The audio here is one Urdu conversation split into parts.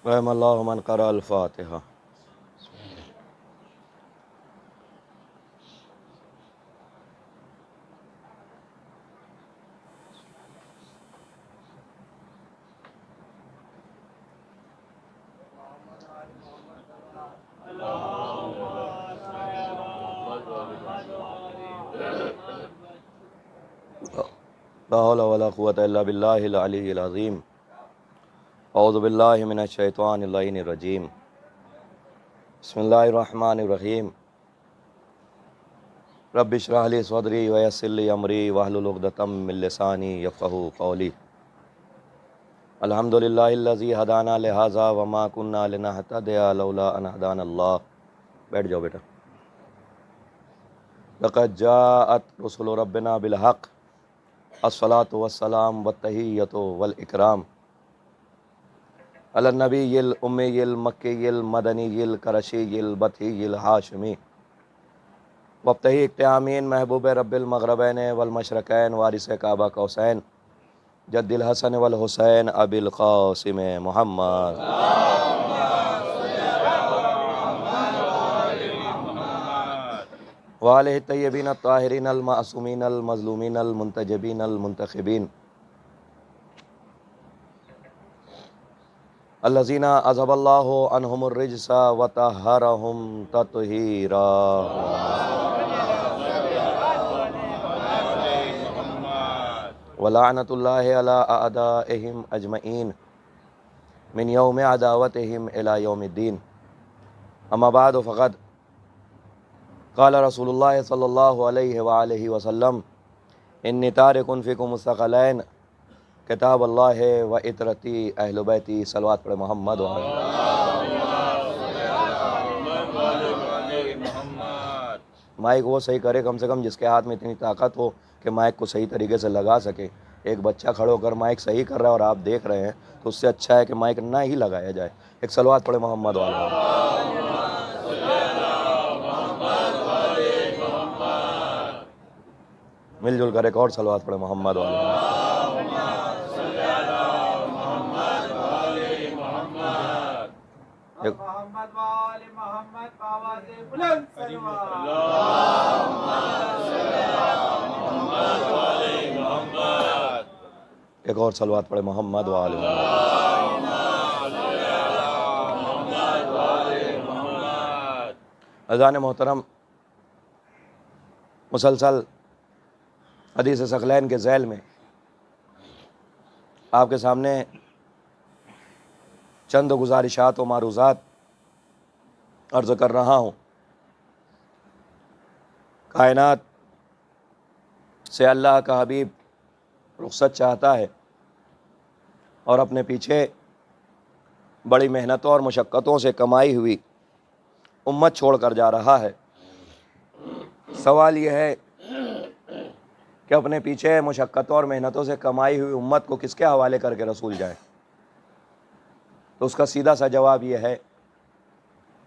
رحم اللہ من قرأ الفاتحہ۔ لا حول ولا قوة الا باللہ العلی العظیم۔ اعوذ باللہ من الشیطان اللعین الرجیم۔ بسم اللہ الرحمن الرحیم۔ رب اشرح لی صدری ویسر لی امری واحلل عقدۃ من لسانی یفقہوا قولی۔ الحمد للہ الذی ہدانا لہذا وما كنا لنہتدی لولا ان ہدانا اللہ۔ بیٹھ جاؤ بیٹا۔ لقد جاءت رسل ربنا بالحق الصلاۃ والسلام والتحیۃ والاکرام علی النبی الامی المکی المدنی القرشی البطحی الہاشمی وابتہی اقتحامین محبوب رب المغربین والمشرقین وارث کعبہ قوسین جد الحسن والحسین ابی القاسم محمد۔ وآلہ الطیبین الطاہرین المعصومین المظلومین المنتجبین المنتخبین الذین اذھب اللہ عنہم الرجس وطہرہم تطہیرا۔ ولعنۃ اللہ علی اعدائہم اجمعین من یوم عداوتہم الی یوم الدین۔ اما بعد فقد قال رسول اللہ صلی اللہ علیہ وآلہ وسلم انی تارک فیکم الثقلین کتاب اللہ و اطرتی اہل بیتی۔ صلوات پڑھ محمد مائک وہ صحیح کرے کم سے کم جس کے ہاتھ میں اتنی طاقت ہو کہ مائک کو صحیح طریقے سے لگا سکے۔ ایک بچہ کھڑو کر مائک صحیح کر رہا ہے اور آپ دیکھ رہے ہیں تو اس سے اچھا ہے کہ مائک نہ ہی لگایا جائے۔ ایک صلوات پڑھے محمد مل جل کر ایک اور صلوات پڑھے محمد ایک اور صلوات پڑھے محمد اذان محترم، مسلسل حدیث ثقلین کے ذیل میں آپ کے سامنے چند گزارشات و معروضات عرض کر رہا ہوں۔ کائنات سے اللہ کا حبیب رخصت چاہتا ہے اور اپنے پیچھے بڑی محنتوں اور مشقتوں سے کمائی ہوئی امت چھوڑ کر جا رہا ہے۔ سوال یہ ہے کہ اپنے پیچھے مشقتوں اور محنتوں سے کمائی ہوئی امت کو کس کے حوالے کر کے رسول جائے؟ تو اس کا سیدھا سا جواب یہ ہے،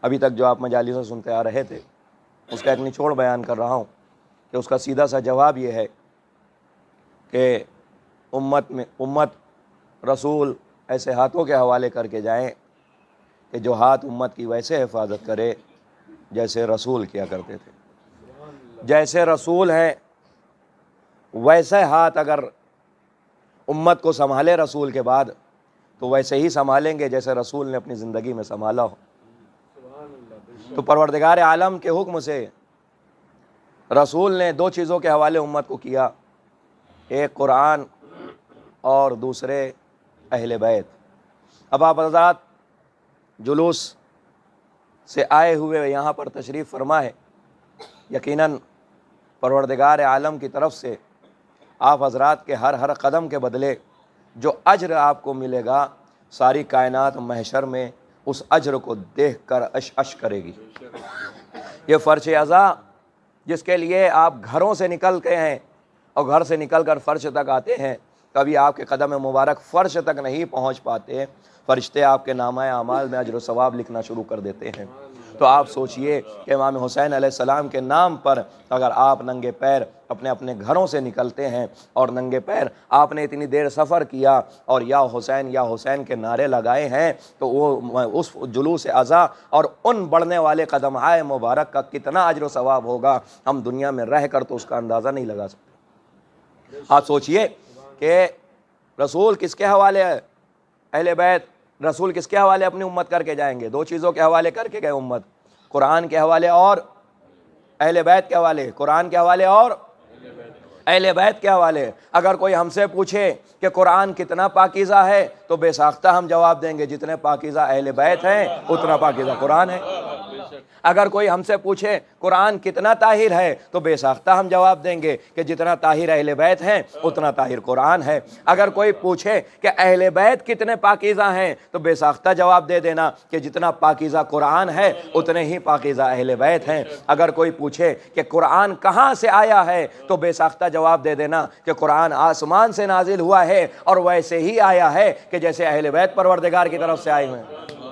ابھی تک جو آپ مجالسوں سنتے آ رہے تھے اس کا ایک نچوڑ بیان کر رہا ہوں کہ اس کا سیدھا سا جواب یہ ہے کہ امت رسول ایسے ہاتھوں کے حوالے کر کے جائیں کہ جو ہاتھ امت کی ویسے حفاظت کرے جیسے رسول کیا کرتے تھے۔ جیسے رسول ہیں ویسے ہاتھ اگر امت کو سنبھالے رسول کے بعد تو ویسے ہی سنبھالیں گے جیسے رسول نے اپنی زندگی میں سنبھالا ہو۔ تو پروردگار عالم کے حکم سے رسول نے دو چیزوں کے حوالے امت کو کیا، ایک قرآن اور دوسرے اہل بیت۔ اب آپ حضرات جلوس سے آئے ہوئے یہاں پر تشریف فرما ہے، یقیناً پروردگار عالم کی طرف سے آپ حضرات کے ہر قدم کے بدلے جو اجر آپ کو ملے گا، ساری کائنات محشر میں اس اجر کو دیکھ کر اش کرے گی۔ یہ فرش عزا جس کے لیے آپ گھروں سے نکل کے ہیں اور گھر سے نکل کر فرش تک آتے ہیں، کبھی آپ کے قدم مبارک فرش تک نہیں پہنچ پاتے، فرشتے آپ کے نامہ اعمال میں اجر و ثواب لکھنا شروع کر دیتے ہیں۔ تو آپ سوچئے کہ امام حسین علیہ السلام کے نام پر اگر آپ ننگے پیر اپنے اپنے گھروں سے نکلتے ہیں اور ننگے پیر آپ نے اتنی دیر سفر کیا اور یا حسین کے نعرے لگائے ہیں، تو وہ اس جلوس عزا اور ان بڑھنے والے قدمہائے مبارک کا کتنا اجر و ثواب ہوگا، ہم دنیا میں رہ کر تو اس کا اندازہ نہیں لگا سکتے۔ آپ سوچئے کہ رسول کس کے حوالے ہے، اہل بیت رسول کس کے حوالے اپنی امت کر کے جائیں گے؟ دو چیزوں کے حوالے کر کے گئے امت، قرآن کے حوالے اور اہل بیت کے حوالے، قرآن کے حوالے اور اہل بیت کے حوالے۔ اگر کوئی ہم سے پوچھے کہ قرآن کتنا پاکیزہ ہے تو بے ساختہ ہم جواب دیں گے جتنے پاکیزہ اہل بیت ہیں اتنا پاکیزہ قرآن ہے۔ اگر کوئی ہم سے پوچھے قرآن کتنا طاہر ہے تو بے ساختہ ہم جواب دیں گے کہ جتنا طاہر اہل بیت ہیں اتنا طاہر قرآن ہے۔ اگر کوئی پوچھے کہ اہل بیت کتنے پاکیزہ ہیں تو بے ساختہ جواب دے دینا کہ جتنا پاکیزہ قرآن ہے اتنے ہی پاکیزہ اہل بیت ہیں۔ اگر کوئی پوچھے کہ قرآن کہاں سے آیا ہے تو بے ساختہ جواب دے دینا کہ قرآن آسمان سے نازل ہوا ہے اور ویسے ہی آیا ہے کہ جیسے اہل بیت پروردگار کی طرف سے آئے ہوئے ہیں۔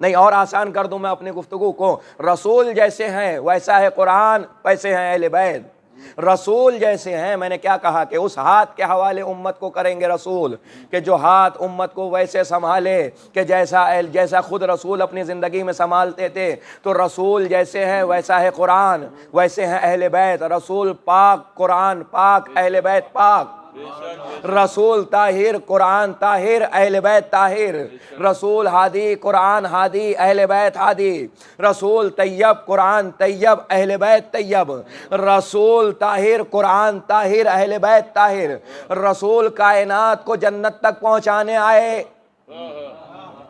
نہیں، اور آسان کر دوں میں اپنی گفتگو کو، رسول جیسے ہیں ویسا ہے قرآن، ویسے ہیں اہل بیت۔ رسول جیسے ہیں، میں نے کیا کہا کہ اس ہاتھ کے حوالے امت کو کریں گے رسول، کہ جو ہاتھ امت کو ویسے سنبھالے کہ جیسا خود رسول اپنی زندگی میں سنبھالتے تھے، تو رسول جیسے ہیں ویسا ہے قرآن، ویسے ہیں اہل بیت۔ رسول پاک، قرآن پاک، اہل بیت پاک۔ رسول طاہر، قرآن طاہر، اہل بیت طاہر۔ رسول ہادی، قرآن ہادی، اہل بیت ہادی۔ رسول طیب، قرآن طیب، اہل بیت طیب۔ رسول طاہر، قرآن طاہر، اہل بیت طاہر۔ رسول کائنات کو جنت تک پہنچانے آئے،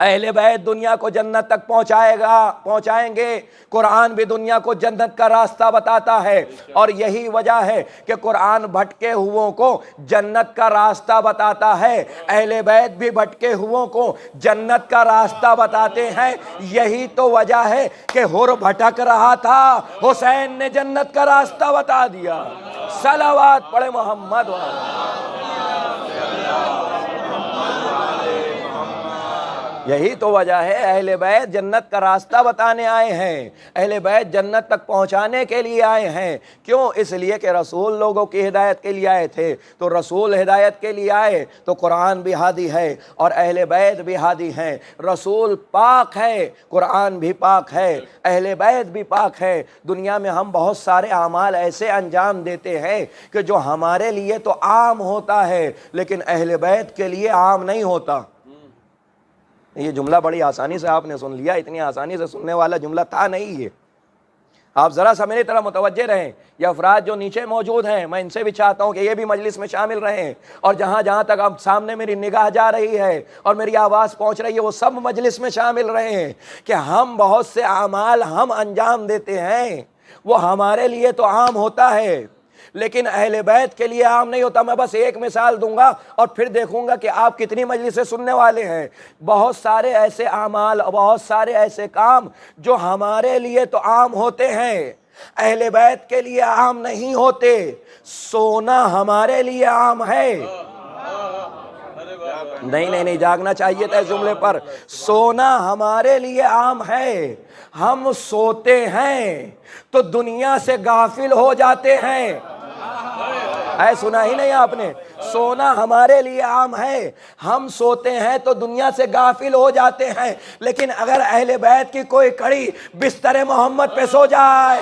اہل بیت دنیا کو جنت تک پہنچائیں گے۔ قرآن بھی دنیا کو جنت کا راستہ بتاتا ہے، اور یہی وجہ ہے کہ قرآن بھٹکے ہوئوں کو جنت کا راستہ بتاتا ہے، اہل بیت بھی بھٹکے ہوئوں کو جنت کا راستہ بتاتے ہیں۔ یہی تو وجہ ہے کہ حر بھٹک رہا تھا، حسین نے جنت کا راستہ بتا دیا۔ صلوات پڑھے محمد یہی تو وجہ ہے، اہل بیت جنت کا راستہ بتانے آئے ہیں، اہل بیت جنت تک پہنچانے کے لیے آئے ہیں۔ کیوں؟ اس لیے کہ رسول لوگوں کی ہدایت کے لیے آئے تھے، تو رسول ہدایت کے لیے آئے تو قرآن بھی ہادی ہے اور اہل بیت بھی ہادی ہیں۔ رسول پاک ہے، قرآن بھی پاک ہے، اہل بیت بھی پاک ہے۔ دنیا میں ہم بہت سارے اعمال ایسے انجام دیتے ہیں کہ جو ہمارے لیے تو عام ہوتا ہے لیکن اہل بیت کے لیے عام نہیں ہوتا۔ یہ جملہ بڑی آسانی سے آپ نے سن لیا، اتنی آسانی سے سننے والا جملہ تھا نہیں یہ۔ آپ ذرا سا میری طرح متوجہ رہیں، یہ افراد جو نیچے موجود ہیں میں ان سے بھی چاہتا ہوں کہ یہ بھی مجلس میں شامل رہیں، اور جہاں تک اب سامنے میری نگاہ جا رہی ہے اور میری آواز پہنچ رہی ہے وہ سب مجلس میں شامل رہیں کہ ہم بہت سے اعمال ہم انجام دیتے ہیں، وہ ہمارے لیے تو عام ہوتا ہے لیکن اہل بیت کے لیے عام نہیں ہوتا۔ میں بس ایک مثال دوں گا اور پھر دیکھوں گا کہ آپ کتنی مجلسیں سننے والے ہیں۔ بہت سارے ایسے اعمال، بہت سارے ایسے کام جو ہمارے لیے تو عام ہوتے ہیں، اہل بیت کے لیے عام نہیں ہوتے۔ سونا ہمارے لیے عام ہے، نہیں جاگنا چاہیے تھا اس جملے پر۔ سونا ہمارے لیے عام ہے، ہم سوتے ہیں تو دنیا سے غافل ہو جاتے ہیں۔ سنا ہی نہیں آپ نے؟ سونا ہمارے لیے عام ہے، ہم سوتے ہیں تو دنیا سے غافل ہو جاتے ہیں، لیکن اگر اہل بیت کی کوئی کڑی بستر محمد پہ سو جائے،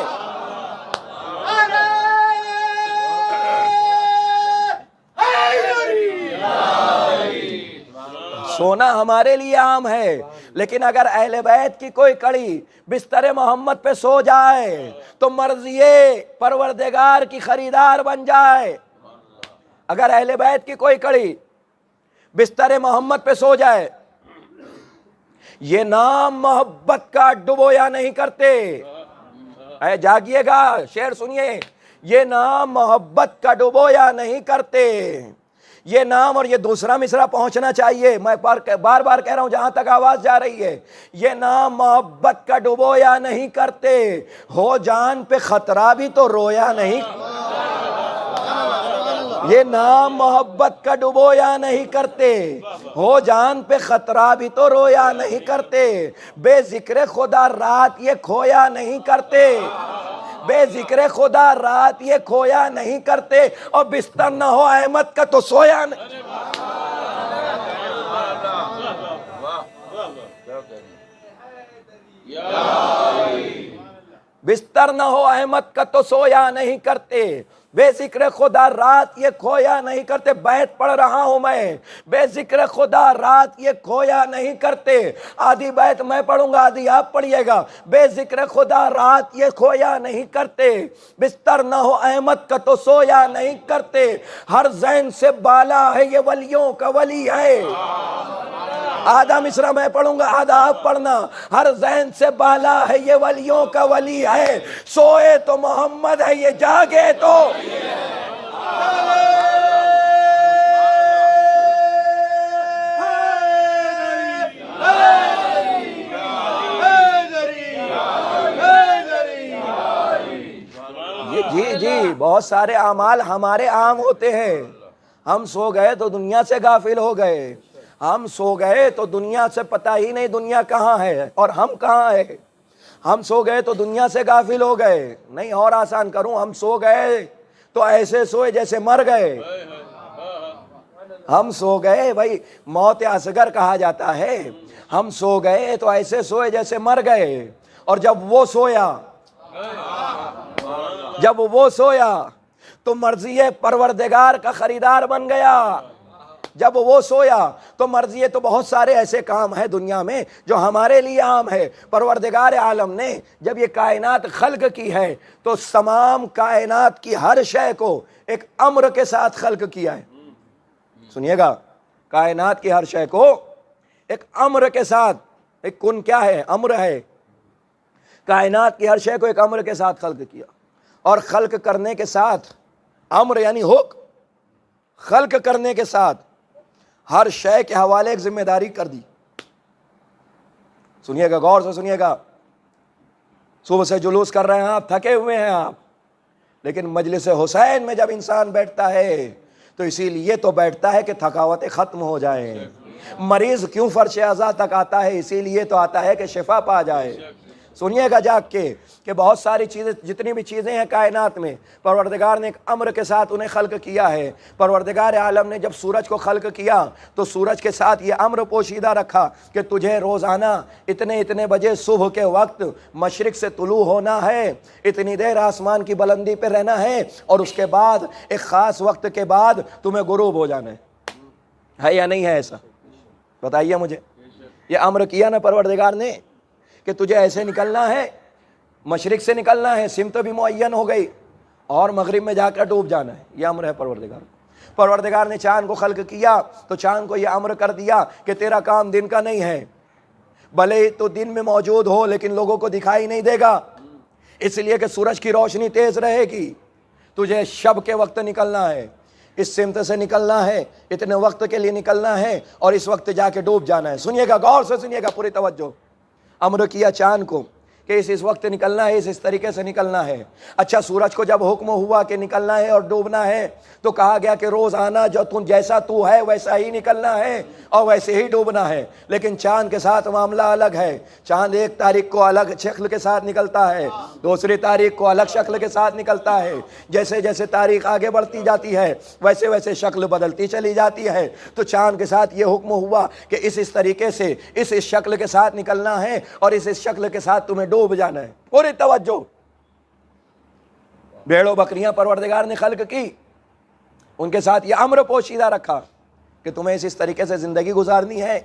سونا ہمارے لیے عام ہے، لیکن اگر اہل بیت کی کوئی کڑی بستر محمد پہ سو جائے تو مرضی پروردگار کی خریدار بن جائے۔ اگر اہل بیت کی کوئی کڑی بستر محمد پہ سو جائے، یہ نام محبت کا ڈبویا نہیں کرتے۔ جاگیے گا، شعر سنیے، یہ نام محبت کا ڈبویا نہیں کرتے۔ یہ نام، اور یہ دوسرا مصرع پہنچنا چاہیے، میں بار بار کہہ رہا ہوں جہاں تک آواز جا رہی ہے، یہ نام محبت کا ڈبویا نہیں کرتے، ہو جان پہ خطرہ بھی تو رویا نہیں۔ یہ نام محبت کا ڈبویا نہیں کرتے، ہو جان پہ خطرہ بھی تو رویا نہیں کرتے، بے ذکر خدا رات یہ کھویا نہیں کرتے، بے ذکر خدا رات یہ کھویا نہیں کرتے، اور بستر نہ ہو احمد کا تو سویا نہیں۔ بستر نہ ہو احمد کا تو سویا نہیں کرتے، بے ذکر خدا رات یہ کھویا نہیں کرتے۔ بیت پڑھ رہا ہوں میں، بے ذکر خدا رات یہ کھویا نہیں کرتے۔ آدھی بیت میں پڑھوں گا، آدھی آپ پڑھیے گا۔ بے ذکر خدا رات یہ کھویا نہیں کرتے، بستر نہ ہو احمد کا تو سویا نہیں کرتے، ہر ذہن سے بالا ہے یہ ولیوں کا ولی ہے۔ آدھا مصرع میں پڑھوں گا، آدھا آپ پڑھنا۔ ہر ذہن سے بالا ہے یہ ولیوں کا ولی ہے، سوئے تو محمد ہے یہ جاگے تو۔ جی بہت سارے اعمال ہمارے عام ہوتے ہیں۔ ہم سو گئے تو دنیا سے غافل ہو گئے، ہم سو گئے تو دنیا سے پتہ ہی نہیں دنیا کہاں ہے اور ہم کہاں ہے۔ ہم سو گئے تو دنیا سے غافل ہو گئے، نہیں اور آسان کروں، ہم سو گئے تو ایسے سوئے جیسے مر گئے۔ ہم سو گئے، بھائی موت اصغر کہا جاتا ہے، ہم سو گئے تو ایسے سوئے جیسے مر گئے، اور جب وہ سویا تو مرضی پروردگار کا خریدار بن گیا۔ جب وہ سویا تو مرضی، تو بہت سارے ایسے کام ہیں دنیا میں جو ہمارے لیے عام ہے۔ پروردگار عالم نے جب یہ کائنات خلق کی ہے تو تمام کائنات کی ہر شے کو ایک امر کے ساتھ خلق کیا ہے۔ سنیے گا، کائنات کی ہر شے کو ایک امر کے ساتھ، ایک کن کیا ہے؟ امر ہے۔ کائنات کی ہر شے کو ایک امر کے ساتھ خلق کیا، اور خلق کرنے کے ساتھ، امر یعنی حکم، خلق کرنے کے ساتھ ہر شے کے حوالے ایک ذمہ داری کر دی۔ سنیے گا، غور سے سنیے گا۔ صبح سے جلوس کر رہے ہیں آپ، تھکے ہوئے ہیں آپ، لیکن مجلس حسین میں جب انسان بیٹھتا ہے تو اسی لیے تو بیٹھتا ہے کہ تھکاوٹیں ختم ہو جائیں۔ مریض کیوں فرش عزا تک آتا ہے؟ اسی لیے تو آتا ہے کہ شفا پا جائے۔ سنیے گا جاگ کے کہ بہت ساری چیزیں، جتنی بھی چیزیں ہیں کائنات میں، پروردگار نے ایک امر کے ساتھ انہیں خلق کیا ہے۔ پروردگار عالم نے جب سورج کو خلق کیا تو سورج کے ساتھ یہ امر پوشیدہ رکھا کہ تجھے روزانہ اتنے بجے صبح کے وقت مشرق سے طلوع ہونا ہے، اتنی دیر آسمان کی بلندی پہ رہنا ہے، اور اس کے بعد ایک خاص وقت کے بعد تمہیں غروب ہو جانا ہے یا نہیں ہے ایسا؟ بتائیے مجھے۔ یہ امر کیا نا پروردگار نے کہ تجھے ایسے نکلنا ہے، مشرق سے نکلنا ہے، سمت بھی معین ہو گئی، اور مغرب میں جا کر ڈوب جانا ہے۔ یہ امر ہے پروردگار۔ پروردگار نے چاند کو خلق کیا تو چاند کو یہ امر کر دیا کہ تیرا کام دن کا نہیں ہے، بھلے تو دن میں موجود ہو لیکن لوگوں کو دکھائی نہیں دے گا، اس لیے کہ سورج کی روشنی تیز رہے گی، تجھے شب کے وقت نکلنا ہے، اس سمت سے نکلنا ہے، اتنے وقت کے لیے نکلنا ہے، اور اس وقت جا کے ڈوب جانا ہے۔ سنیے گا، غور سے سنیے گا، پوری توجہ۔ امر کیا چاند کو کہ اس وقت نکلنا ہے، اس طریقے سے نکلنا ہے۔ اچھا، سورج کو جب حکم ہوا کہ نکلنا ہے اور ڈوبنا ہے تو کہا گیا کہ روزانہ جو جیسا تو ہے ویسا ہی نکلنا ہے اور ویسے ہی ڈوبنا ہے۔ لیکن چاند کے ساتھ معاملہ الگ ہے۔ چاند ایک تاریخ کو الگ شکل کے ساتھ نکلتا ہے، دوسری تاریخ کو الگ شکل کے ساتھ نکلتا ہے۔ جیسے جیسے تاریخ آگے بڑھتی جاتی ہے ویسے ویسے شکل بدلتی چلی جاتی ہے۔ تو چاند کے ساتھ یہ حکم ہوا کہ اس طریقے سے اس شکل کے ساتھ نکلنا ہے اور اس شکل کے ساتھ تمہیں ڈوب جانا ہے۔ پوری توجہ۔ بھیڑ و بکریاں پروردگار نے خلق کی، ان کے ساتھ یہ امر پوشیدہ رکھا کہ تمہیں اس طریقے سے زندگی گزارنی ہے،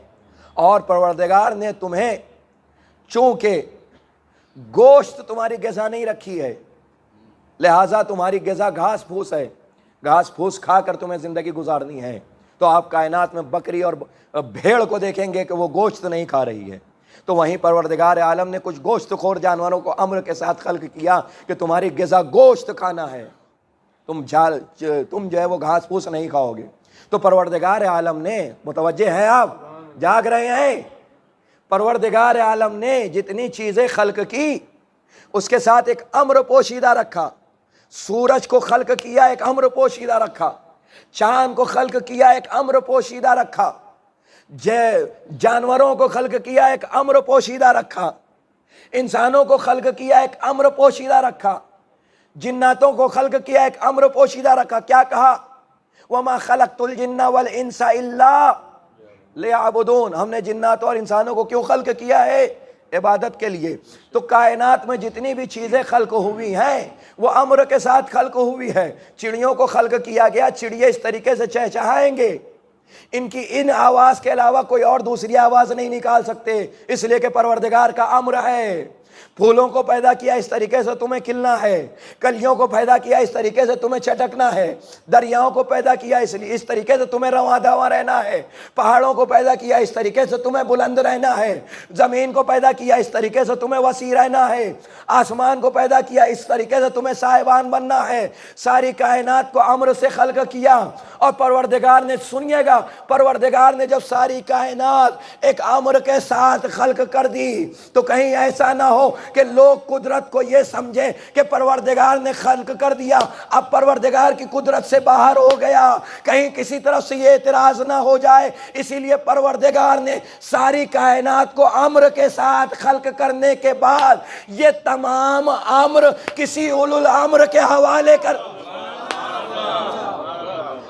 اور پروردگار نے تمہیں چونکہ گوشت تمہاری غذا نہیں رکھی ہے، لہٰذا تمہاری غذا گھاس پھوس ہے، گھاس پھوس کھا کر تمہیں زندگی گزارنی ہے۔ تو آپ کائنات میں بکری اور بھیڑ کو دیکھیں گے کہ وہ گوشت نہیں کھا رہی ہے، تو وہیں پروردگار عالم نے کچھ گوشت خور جانوروں کو امر کے ساتھ خلق کیا کہ تمہاری غذا گوشت کھانا ہے، تم جو ہے وہ گھاس پھوس نہیں کھاؤ گے۔ تو پروردگار عالم نے، متوجہ ہیں آپ، جاگ رہے ہیں؟ پروردگار عالم نے جتنی چیزیں خلق کی اس کے ساتھ ایک امر پوشیدہ رکھا۔ سورج کو خلق کیا، ایک امر پوشیدہ رکھا چاند کو خلق کیا ایک امر پوشیدہ رکھا، جانوروں کو خلق کیا ایک امر پوشیدہ رکھا، انسانوں کو خلق کیا ایک امر پوشیدہ رکھا، جناتوں کو خلق کیا ایک امر پوشیدہ رکھا۔ کیا کہا؟ وَمَا خَلَقْتُ الْجِنَّ وَالْإِنسَ إِلَّا لِيَعْبُدُونَ، ہم نے جنات اور انسانوں کو کیوں خلق کیا ہے؟ عبادت کے لیے۔ تو کائنات میں جتنی بھی چیزیں خلق ہوئی ہیں وہ امر کے ساتھ خلق ہوئی ہے۔ چڑیوں کو خلق کیا گیا، چڑیے اس طریقے سے چہچہائیں گے، ان کی ان آواز کے علاوہ کوئی اور دوسری آواز نہیں نکال سکتے، اس لیے کہ پروردگار کا امر ہے۔ پھولوں کو پیدا کیا اس طریقے سے تمہیں کھلنا ہے، کلیوں کو پیدا کیا اس طریقے سے تمہیں چٹکنا ہے، دریاؤں کو پیدا کیا اس طریقے سے تمہیں رواں دواں رہنا ہے، پہاڑوں کو پیدا کیا اس طریقے سے تمہیں بلند رہنا ہے، زمین کو پیدا کیا اس طریقے سے تمہیں وسیع رہنا ہے، آسمان کو پیدا کیا اس طریقے سے تمہیں سائبان بننا ہے۔ ساری کائنات کو امر سے خلق کیا، اور پروردگار نے، سنیے گا، پروردگار نے جب ساری کائنات ایک امر کے ساتھ خلق کر دی تو کہیں ایسا نہ ہو کہ لوگ قدرت کو یہ سمجھیں کہ پروردگار نے خلق کر دیا اب پروردگار کی قدرت سے باہر ہو گیا، کہیں کسی طرف سے یہ اعتراض نہ ہو جائے۔ اسی لیے پروردگار نے ساری کائنات کو امر کے ساتھ خلق کرنے کے بعد یہ تمام امر کسی اولو الامر کے حوالے کر،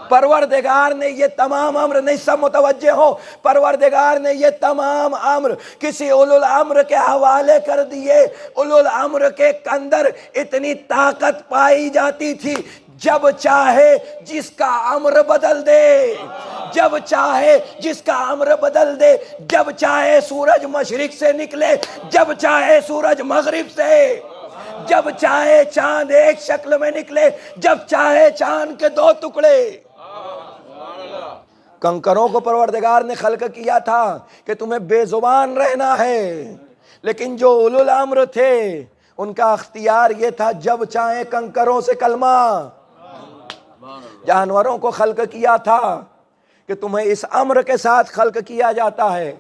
پروردگار نے یہ تمام امر، نہیں سب متوجہ ہو، پروردگار نے یہ تمام امر کسی اولو الامر کے حوالے کر دیے۔ اولو الامر کے اندر اتنی طاقت پائی جاتی تھی، جب چاہے جس کا امر بدل دے، جب چاہے جس کا امر بدل دے، جب چاہے سورج مشرق سے نکلے، جب چاہے سورج مغرب سے، جب چاہے چاند ایک شکل میں نکلے، جب چاہے چاند کے دو ٹکڑے۔ کنکروں کو پروردگار نے خلق کیا تھا کہ تمہیں بے زبان رہنا ہے، لیکن جو اولو الامر تھے ان کا اختیار یہ تھا جب چاہیں کنکروں سے کلمہ۔ جانوروں کو خلق کیا تھا کہ تمہیں اس امر کے ساتھ خلق کیا جاتا ہے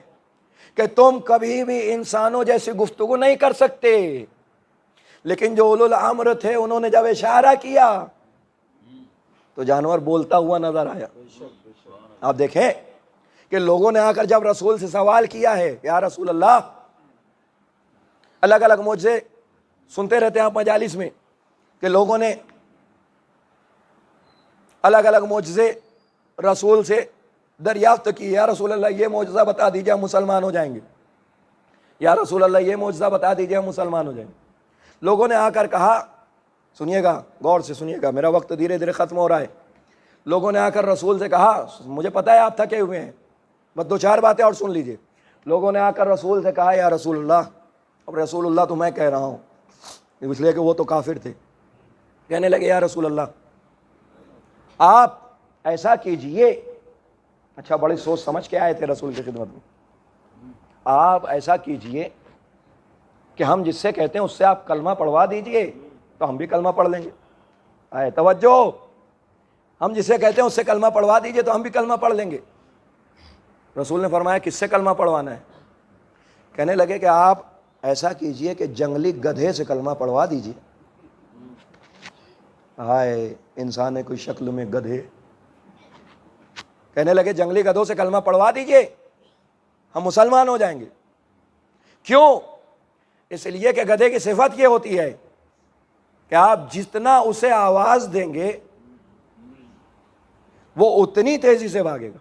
کہ تم کبھی بھی انسانوں جیسی گفتگو نہیں کر سکتے، لیکن جو اولو الامر تھے انہوں نے جب اشارہ کیا تو جانور بولتا ہوا نظر آیا۔ آپ دیکھیں کہ لوگوں نے آ کر جب رسول سے سوال کیا ہے، یا رسول اللہ، الگ الگ معجزے سنتے رہتے ہیں آپ مجالس میں کہ لوگوں نے الگ الگ معجزے رسول سے دریافت کی، یا رسول اللہ یہ معجزہ بتا دیجیے ہم مسلمان ہو جائیں گے، یا رسول اللہ یہ معجزہ بتا دیجیے ہم مسلمان ہو جائیں گے۔ لوگوں نے آ کر کہا، سنیے گا، غور سے سنیے گا، میرا وقت دھیرے دھیرے ختم ہو رہا ہے۔ لوگوں نے آ کر رسول سے کہا، مجھے پتا ہے آپ تھکے ہوئے ہیں، بس دو چار باتیں اور سن لیجئے۔ لوگوں نے آ کر رسول سے کہا، یا رسول اللہ، اب رسول اللہ تو میں کہہ رہا ہوں اس لیے کہ وہ تو کافر تھے، کہنے لگے یا رسول اللہ آپ ایسا کیجئے، اچھا بڑی سوچ سمجھ کے آئے تھے رسول کی خدمت میں، آپ ایسا کیجئے کہ ہم جس سے کہتے ہیں اس سے آپ کلمہ پڑھوا دیجئے تو ہم بھی کلمہ پڑھ لیں گے۔ آئے توجہ، ہم جسے کہتے ہیں اس سے کلمہ پڑھوا دیجئے تو ہم بھی کلمہ پڑھ لیں گے۔ رسول نے فرمایا کس سے کلمہ پڑھوانا ہے؟ کہنے لگے کہ آپ ایسا کیجئے کہ جنگلی گدھے سے کلمہ پڑھوا دیجئے۔ ہائے انسان ہے کوئی شکل میں گدھے، کہنے لگے جنگلی گدھوں سے کلمہ پڑھوا دیجئے ہم مسلمان ہو جائیں گے۔ کیوں؟ اس لیے کہ گدھے کی صفت یہ ہوتی ہے کہ آپ جتنا اسے آواز دیں گے وہ اتنی تیزی سے بھاگے گا،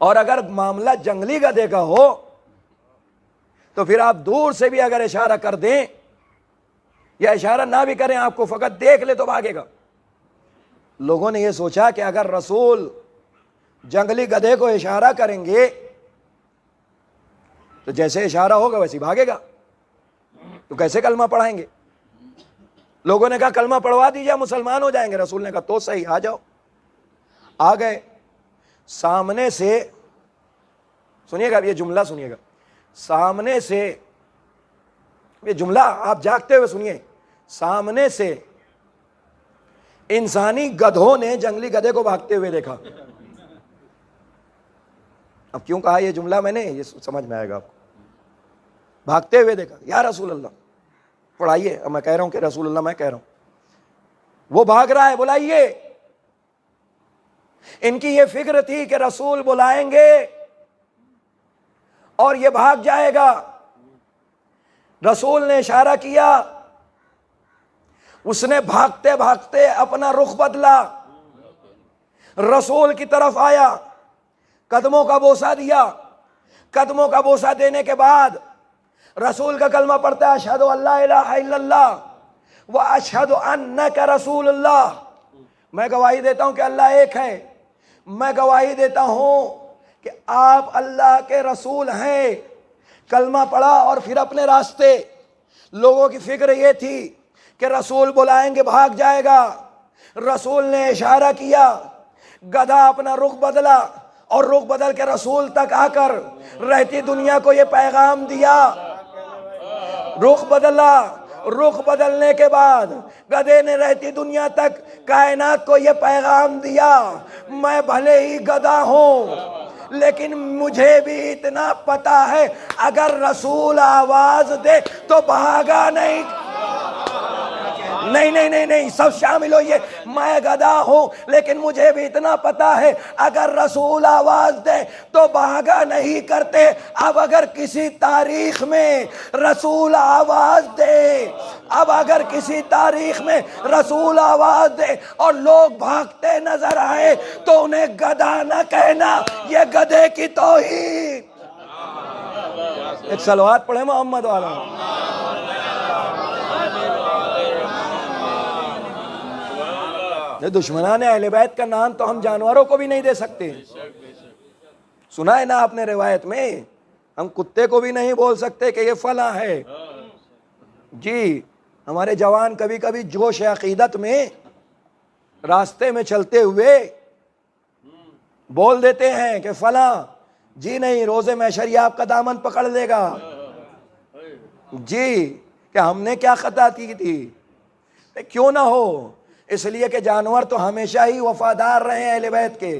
اور اگر معاملہ جنگلی گدھے کا ہو تو پھر آپ دور سے بھی اگر اشارہ کر دیں یا اشارہ نہ بھی کریں، آپ کو فقط دیکھ لے تو بھاگے گا۔ لوگوں نے یہ سوچا کہ اگر رسول جنگلی گدھے کو اشارہ کریں گے تو جیسے اشارہ ہوگا ویسے بھاگے گا، تو کیسے کلمہ پڑھائیں گے؟ لوگوں نے کہا کلمہ پڑھوا دیجیے مسلمان ہو جائیں گے۔ رسول نے کہا تو صحیح، آ جاؤ۔ آ گئے، سامنے سے، سنیے گا یہ جملہ سنیے گا، سامنے سے، یہ جملہ آپ جاگتے ہوئے سنیے، سامنے سے انسانی گدھوں نے جنگلی گدھے کو بھاگتے ہوئے دیکھا۔ اب کیوں کہا یہ جملہ میں نے، یہ سمجھ میں آئے گا آپ کو۔ بھاگتے ہوئے دیکھا، یا رسول اللہ پڑھائیے، اب میں کہہ رہا ہوں کہ رسول اللہ میں کہہ رہا ہوں، وہ بھاگ رہا ہے، بلائیے۔ ان کی یہ فکر تھی کہ رسول بلائیں گے اور یہ بھاگ جائے گا. رسول نے اشارہ کیا، اس نے بھاگتے بھاگتے اپنا رخ بدلا، رسول کی طرف آیا، قدموں کا بوسہ دیا. قدموں کا بوسہ دینے کے بعد رسول کا کلمہ پڑھتا ہے، اشہد ان لا الہ الا اللہ و اشہد انک رسول اللہ. میں گواہی دیتا ہوں کہ اللہ ایک ہے، میں گواہی دیتا ہوں کہ آپ اللہ کے رسول ہیں. کلمہ پڑھا اور پھر اپنے راستے. لوگوں کی فکر یہ تھی کہ رسول بلائیں گے بھاگ جائے گا. رسول نے اشارہ کیا، گدھا اپنا رخ بدلا اور رخ بدل کے رسول تک آ کر رہتی دنیا کو یہ پیغام دیا. رخ بدلا، رخ بدلنے کے بعد گدھے نے رہتی دنیا تک کائنات کو یہ پیغام دیا، میں بھلے ہی گدھا ہوں لیکن مجھے بھی اتنا پتا ہے اگر رسول آواز دے تو بھاگا نہیں. نہیں نہیں نہیں نہیں، سب شامل ہوئیے. میں گدھا ہوں لیکن مجھے بھی اتنا پتا ہے اگر رسول آواز دے تو بھاگا نہیں کرتے. اب اگر کسی تاریخ میں رسول آواز دے، اب اگر کسی تاریخ میں رسول آواز دے اور لوگ بھاگتے نظر آئے تو انہیں گدھا نہ کہنا، یہ گدھے کی توہین. ایک صلوات پڑھے محمد والا. دشمنان اہل بیت کا نام تو ہم جانوروں کو بھی نہیں دے سکتے. سنا ہے نا آپ نے روایت میں، ہم کتے کو بھی نہیں بول سکتے کہ یہ فلاں ہے. جی ہمارے جوان کبھی کبھی جوش عقیدت میں راستے میں چلتے ہوئے بول دیتے ہیں کہ فلاں. جی نہیں، روز محشر یہ آپ کا دامن پکڑ لے گا. جی کہ ہم نے کیا خطا کی تھی. کیوں نہ ہو، اس لیے کہ جانور تو ہمیشہ ہی وفادار رہے ہیں اہل بیت کے.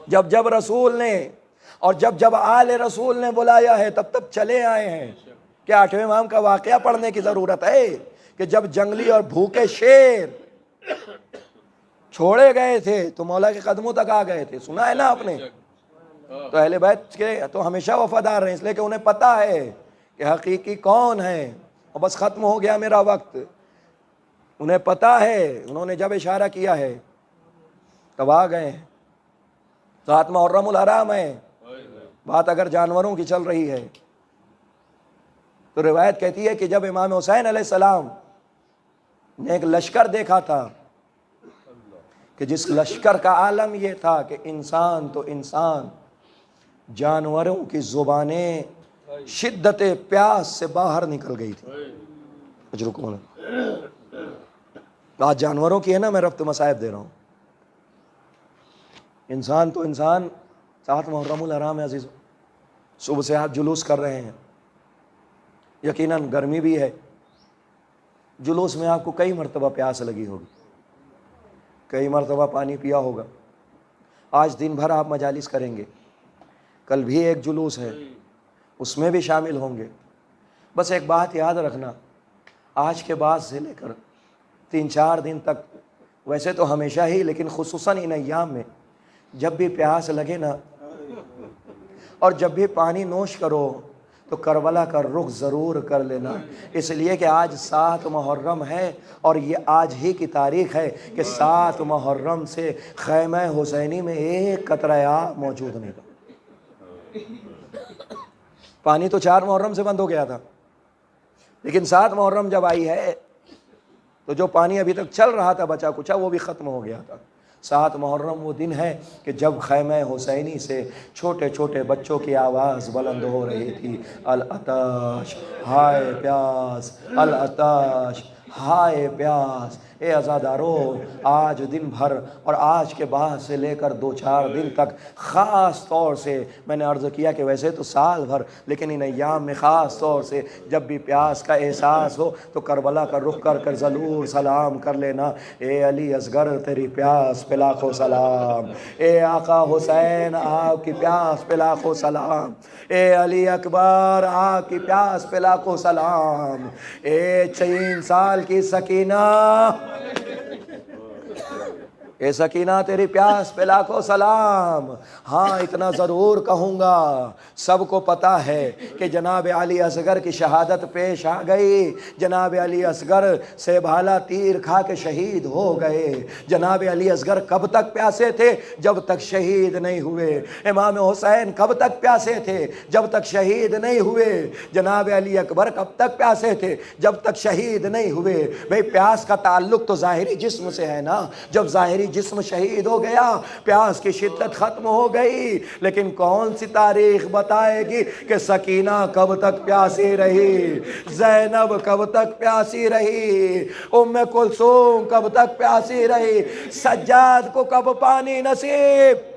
جب جب رسول نے اور جب جب آل رسول نے بلایا ہے تب تب چلے آئے ہیں. کیا 8ویں امام کا واقعہ پڑھنے کی ضرورت ہے کہ جب جنگلی اور بھوکے شیر چھوڑے گئے تھے تو مولا کے قدموں تک آ گئے تھے. سنا ہے نا آپ نے. تو اہل بیت کے تو ہمیشہ وفادار رہے، اس لیے کہ انہیں پتا ہے کہ حقیقی کون ہے. اور بس ختم ہو گیا میرا وقت. انہیں پتا ہے، انہوں نے جب اشارہ کیا ہے تب آ گئے. 7 محرم الحرام ہے. بات اگر جانوروں کی چل رہی ہے تو روایت کہتی ہے کہ جب امام حسین علیہ السلام نے ایک لشکر دیکھا تھا کہ جس لشکر کا عالم یہ تھا کہ انسان تو انسان، جانوروں کی زبانیں شدت پیاس سے باہر نکل گئی تھی. آج جانوروں کی ہے نا، میں رفت مصائب دے رہا ہوں. انسان تو انسان. 7 محرم الحرام ہے عزیزو، صبح سے آپ جلوس کر رہے ہیں، یقیناً گرمی بھی ہے. جلوس میں آپ کو کئی مرتبہ پیاس لگی ہوگی، کئی مرتبہ پانی پیا ہوگا. آج دن بھر آپ مجالس کریں گے، کل بھی ایک جلوس ہے اس میں بھی شامل ہوں گے. بس ایک بات یاد رکھنا، آج کے بعد سے لے کر 3-4 دن تک، ویسے تو ہمیشہ ہی لیکن خصوصاً ان ایام میں جب بھی پیاس لگے نا اور جب بھی پانی نوش کرو تو کربلا کا رخ ضرور کر لینا. اس لیے کہ آج 7 محرم ہے اور یہ آج ہی کی تاریخ ہے کہ 7 محرم سے خیمہ حسینی میں ایک قطرہ آب موجود نہیں تھا. پانی تو 4 محرم سے بند ہو گیا تھا، لیکن 7 محرم جب آئی ہے تو جو پانی ابھی تک چل رہا تھا بچا کچا وہ بھی ختم ہو گیا تھا. 7 محرم وہ دن ہے کہ جب خیمہ حسینی سے چھوٹے چھوٹے بچوں کی آواز بلند ہو رہی تھی، العطش ہائے پیاس، العطش ہائے پیاس. اے عزادارو، آج دن بھر اور آج کے بعد سے لے کر 2-4 دن تک خاص طور سے میں نے عرض کیا کہ ویسے تو سال بھر لیکن ان ایام میں خاص طور سے جب بھی پیاس کا احساس ہو تو کربلا کا رخ کر کر ضرور سلام کر لینا. اے علی اصغر تیری پیاس پہ لاکھوں سلام، اے آقا حسین آپ کی پیاس پہ لاکھوں سلام، اے علی اکبر آپ کی پیاس پہ لاکھوں سلام، اے 3 سال کی سکینہ اے سکینہ تیری پیاس پہ لاکھوں سلام۔ ہاں اتنا ضرور کہوں گا، سب کو پتہ ہے کہ جناب علی اصغر کی شہادت پیش آ گئی۔ جناب علی اصغر سے بھالا تیر کھا کے شہید ہو گئے۔ جناب علی اصغر کب تک پیاسے تھے؟ جب تک شہید نہیں ہوئے۔ امام حسین کب تک پیاسے تھے؟ جب تک شہید نہیں ہوئے۔ جناب علی اکبر کب تک پیاسے تھے؟ جب تک شہید نہیں ہوئے۔ بھئی پیاس کا تعلق تو ظاہری جسم سے ہے نا، جب ظاہری جسم شہید ہو گیا پیاس کی شدت ختم ہو گئی۔ لیکن کون سی تاریخ بتائے گی کہ سکینہ کب تک پیاسی رہی، زینب کب تک پیاسی رہی، ام کلثوم کب تک پیاسی رہی، سجاد کو کب پانی نصیب؟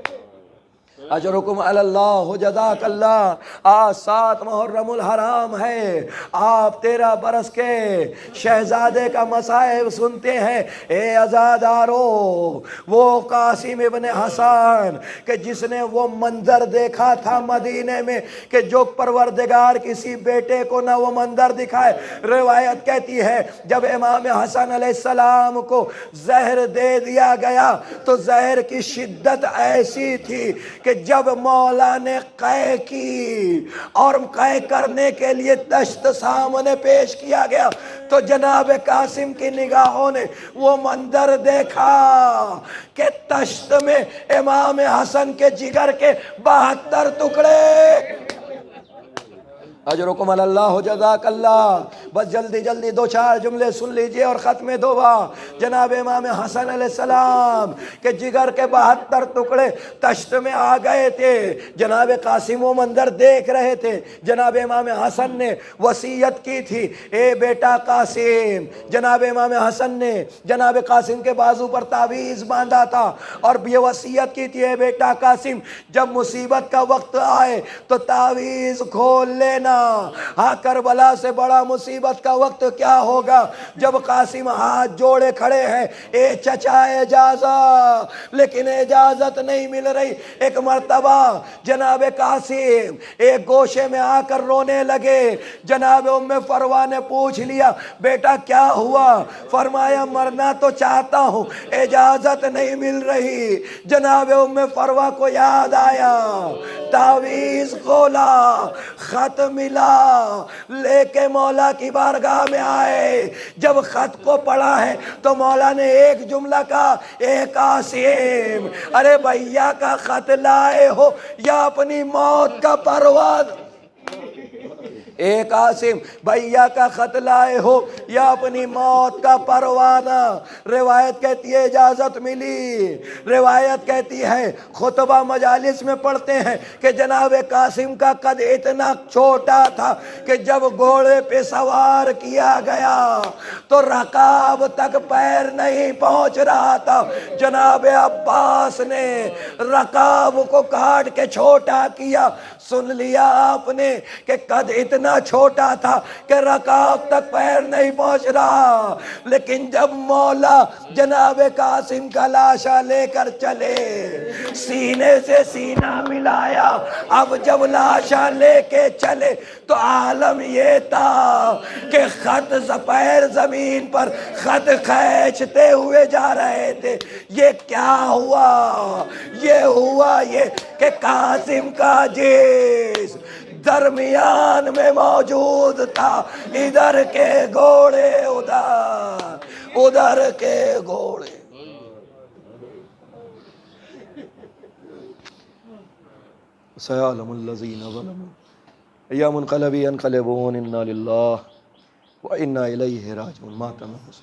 اجرکم علی اللہ جزاک اللہ۔ آج 7 محرم الحرام ہے، آپ 13 برس کے شہزادے کا مصائب سنتے ہیں۔ اے عزادارو، وہ قاسم ابن حسن کہ جس نے وہ منظر دیکھا تھا مدینے میں کہ جو پروردگار کسی بیٹے کو نہ وہ منظر دکھائے۔ روایت کہتی ہے جب امام حسن علیہ السلام کو زہر دے دیا گیا تو زہر کی شدت ایسی تھی کہ جب مولا نے قے کی اور قے کرنے کے لیے دشت سامنے پیش کیا گیا تو جناب قاسم کی نگاہوں نے وہ منظر دیکھا کہ دشت میں امام حسن کے جگر کے 72 ٹکڑے۔ اجرکم علی اللہ جزاک اللہ۔ بس جلدی جلدی 2-4 جملے سن لیجئے اور ختم دعا۔ جناب امام حسن علیہ السلام کہ جگر کے 72 ٹکڑے تشت میں آ گئے تھے۔ جناب قاسم وہ منظر دیکھ رہے تھے۔ جناب امام حسن نے وصیت کی تھی، اے بیٹا قاسم۔ جناب امام حسن نے جناب قاسم کے بازو پر تعویذ باندھا تھا اور یہ وصیت کی تھی، اے بیٹا قاسم جب مصیبت کا وقت آئے تو تعویذ کھول لینا۔ ہاں کربلا سے بڑا مصیبت کا وقت کیا ہوگا جب قاسم ہاتھ جوڑے کھڑے ہیں، اے چچا اجازت، لیکن اجازت نہیں مل رہی۔ ایک مرتبہ جناب قاسم ایک گوشے میں آ کر رونے لگے۔ جناب ام فروا نے پوچھ لیا بیٹا کیا ہوا؟ فرمایا مرنا تو چاہتا ہوں اجازت نہیں مل رہی۔ جناب ام فروا کو یاد آیا، تعویذ کھولا، خط ملا، لے کے مولا کی بارگاہ میں آئے۔ جب خط کو پڑھا ہے تو مولا نے ایک جملہ کہا، اے قاسم ارے بھیا کا خط لائے ہو یا اپنی موت کا پرواز؟ اے قاسم بھیا کا خط لائے ہو یا اپنی موت کا پروانہ؟ روایت کہتی ہے اجازت ملی۔ روایت کہتی ہے خطبہ مجالس میں پڑھتے ہیں کہ جناب قاسم کا قد اتنا چھوٹا تھا کہ جب گھوڑے پہ سوار کیا گیا تو رکاب تک پیر نہیں پہنچ رہا تھا۔ جناب عباس نے رکاب کو کاٹ کے چھوٹا کیا۔ سن لیا آپ نے کہ قد اتنا چھوٹا تھا کہ رکاب تک پیر نہیں پہنچ رہا، لیکن جب مولا جناب قاسم کا لاشا لے کر چلے، سینے سے سینہ ملایا، اب جب لاشا لے کے چلے تو عالم یہ تھا کہ خط پیر زمین پر خط کھینچتے ہوئے جا رہے تھے۔ یہ کیا ہوا؟ یہ ہوا یہ کہ قاسم کا جسم درمیان میں موجود تھا، ادھر کے گھوڑے ادھر، ادھر کے گھوڑے۔ سيعلم الذين ظلموا أيام منقلبون ينقلبون إنا لله وإنا إليه راجعون. ما تنقص